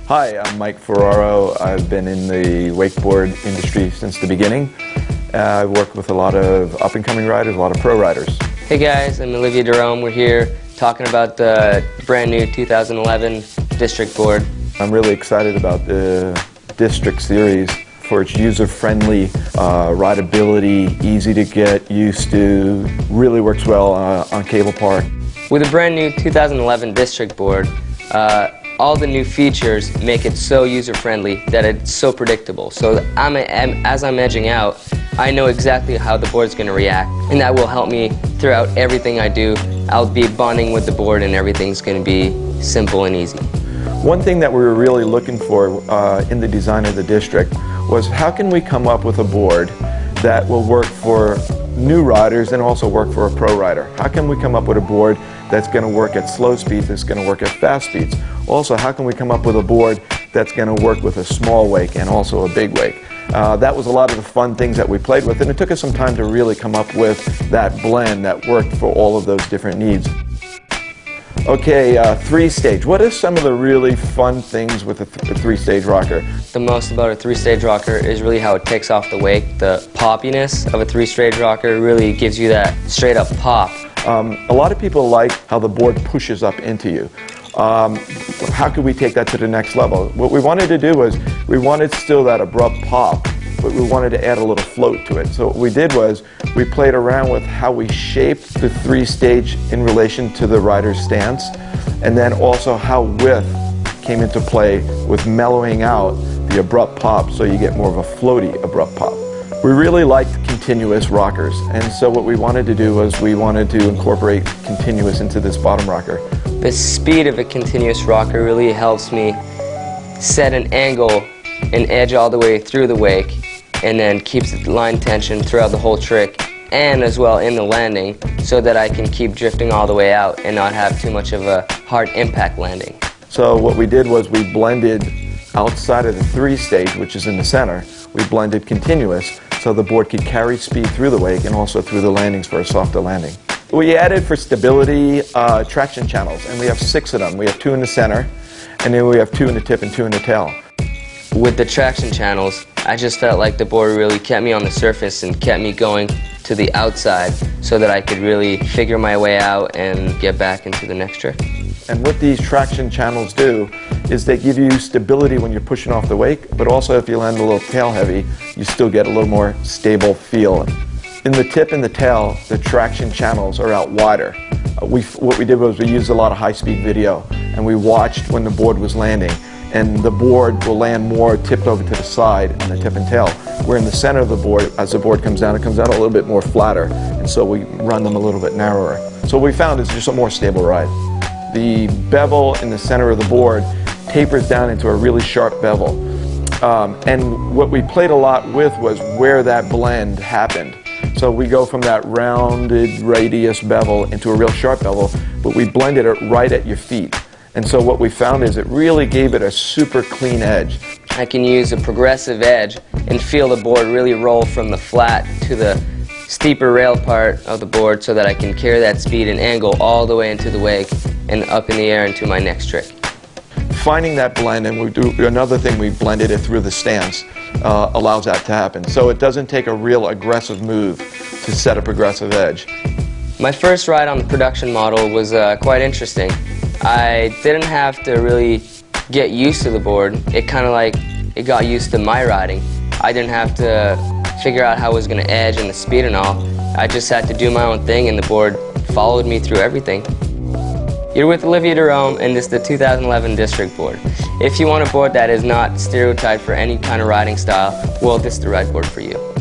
Hi, I'm Mike Ferraro. I've been in the wakeboard industry since the beginning. I've worked with a lot of up-and-coming riders, a lot of pro riders. Hey guys, I'm Olivier Derome. We're here talking about the brand new 2011 District Board. I'm really excited about the District Series for its user-friendly rideability, easy to get used to, really works well on cable park. With the brand new 2011 District Board, all the new features make it so user-friendly that it's so predictable. So as I'm edging out, I know exactly how the board's going to react, and that will help me throughout everything I do. I'll be bonding with the board and everything's going to be simple and easy. One thing that we were really looking for in the design of the District was how can we come up with a board that will work for new riders and also work for a pro rider? How can we come up with a board that's going to work at slow speeds, that's going to work at fast speeds? Also, how can we come up with a board that's going to work with a small wake and also a big wake? That was a lot of the fun things that we played with, and it took us some time to really come up with that blend that worked for all of those different needs. Okay, three-stage. What are some of the really fun things with a three-stage rocker? The most about a three-stage rocker is really how it takes off the wake. The poppiness of a three-stage rocker really gives you that straight-up pop. A lot of people like how the board pushes up into you. How could we take that to the next level? What we wanted to do was, we wanted still that abrupt pop, but we wanted to add a little float to it. So what we did was, we played around with how we shaped the three-stage in relation to the rider's stance, and then also how width came into play with mellowing out the abrupt pop so you get more of a floaty abrupt pop. We really liked continuous rockers, and so what we wanted to do was we wanted to incorporate continuous into this bottom rocker. The speed of a continuous rocker really helps me set an angle and edge all the way through the wake, and then keeps the line tension throughout the whole trick and as well in the landing, so that I can keep drifting all the way out and not have too much of a hard impact landing. So what we did was we blended outside of the three-stage, which is in the center, we blended continuous so the board could carry speed through the wake and also through the landings for a softer landing. We added for stability traction channels, and we have 6 of them. We have 2 in the center, and then we have 2 in the tip and 2 in the tail. With the traction channels, I just felt like the board really kept me on the surface and kept me going to the outside so that I could really figure my way out and get back into the next trick. And what these traction channels do is they give you stability when you're pushing off the wake, but also if you land a little tail heavy, you still get a little more stable feel. In the tip and the tail, the traction channels are out wider. What we did was we used a lot of high-speed video, and we watched when the board was landing, and the board will land more tipped over to the side in the tip and tail. We're in the center of the board. As the board comes down, it comes out a little bit more flatter, and so we run them a little bit narrower. So what we found is just a more stable ride. The bevel in the center of the board tapers down into a really sharp bevel. And what we played a lot with was where that blend happened. So we go from that rounded radius bevel into a real sharp bevel, but we blended it right at your feet. And so what we found is it really gave it a super clean edge. I can use a progressive edge and feel the board really roll from the flat to the steeper rail part of the board so that I can carry that speed and angle all the way into the wake and up in the air into my next trick. Finding that blend, and we do another thing, we blended it through the stance, allows that to happen. So it doesn't take a real aggressive move to set a progressive edge. My first ride on the production model was quite interesting. I didn't have to really get used to the board. It kind of like, it got used to my riding. I didn't have to figure out how I was going to edge and the speed and all. I just had to do my own thing, and the board followed me through everything. You're with Olivier Derome, and this is the 2011 District Board. If you want a board that is not stereotyped for any kind of riding style, well, this is the right board for you.